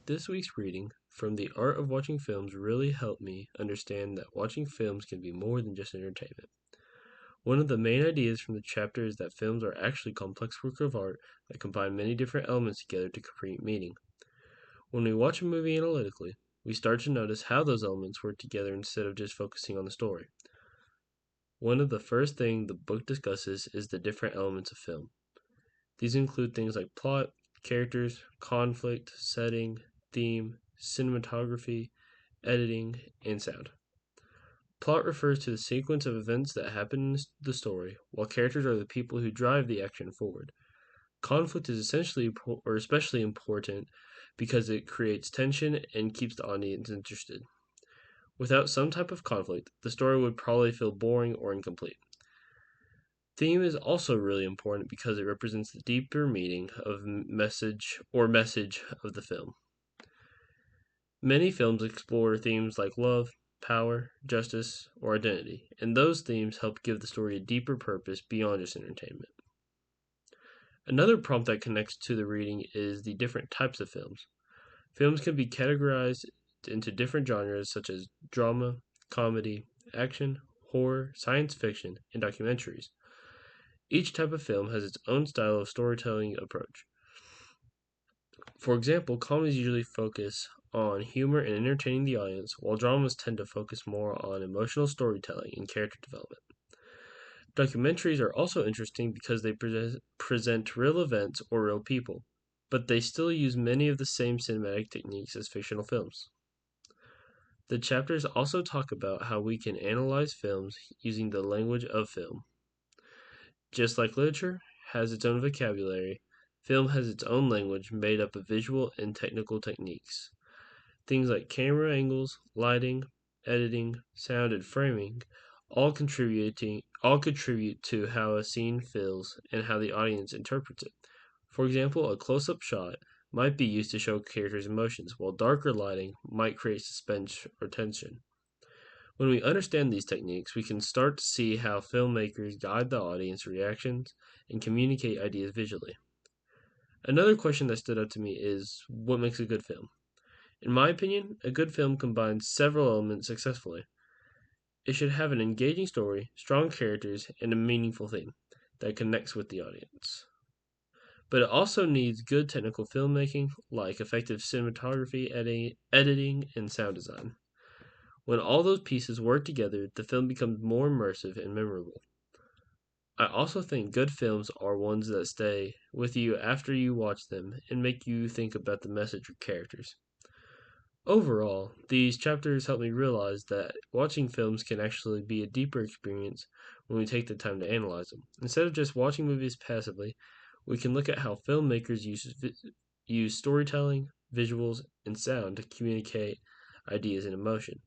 This week's reading from The Art of Watching Films really helped me understand that watching films can be more than just entertainment. One of the main ideas from the chapter is that films are actually complex works of art that combine many different elements together to create meaning. When we watch a movie analytically, we start to notice how those elements work together instead of just focusing on the story. One of the first things the book discusses is the different elements of film. These include things like plot, characters, conflict, setting, theme, cinematography, editing, and sound. Plot refers to the sequence of events that happen in the story, while characters are the people who drive the action forward. Conflict is essentially or especially important because it creates tension and keeps the audience interested. Without some type of conflict, the story would probably feel boring or incomplete. Theme is also really important because it represents the deeper meaning of message of the film. Many films explore themes like love, power, justice, or identity, and those themes help give the story a deeper purpose beyond just entertainment. Another prompt that connects to the reading is the different types of films. Films can be categorized into different genres such as drama, comedy, action, horror, science fiction, and documentaries. Each type of film has its own style of storytelling approach. For example, comedies usually focus on humor and entertaining the audience, while dramas tend to focus more on emotional storytelling and character development. Documentaries are also interesting because they present real events or real people, but they still use many of the same cinematic techniques as fictional films. The chapters also talk about how we can analyze films using the language of film. Just like literature has its own vocabulary, film has its own language made up of visual and technical techniques. Things like camera angles, lighting, editing, sound, and framing all contribute to how a scene feels and how the audience interprets it. For example, a close-up shot might be used to show characters' emotions, while darker lighting might create suspense or tension. When we understand these techniques, we can start to see how filmmakers guide the audience reactions and communicate ideas visually. Another question that stood out to me is what makes a good film? In my opinion, a good film combines several elements successfully. It should have an engaging story, strong characters, and a meaningful theme that connects with the audience. But it also needs good technical filmmaking, like effective cinematography, editing, and sound design. When all those pieces work together, the film becomes more immersive and memorable. I also think good films are ones that stay with you after you watch them and make you think about the message or characters. Overall, these chapters help me realize that watching films can actually be a deeper experience when we take the time to analyze them. Instead of just watching movies passively, we can look at how filmmakers use storytelling, visuals, and sound to communicate ideas and emotion.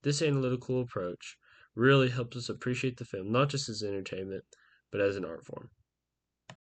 This analytical approach really helps us appreciate the film not just as entertainment, but as an art form.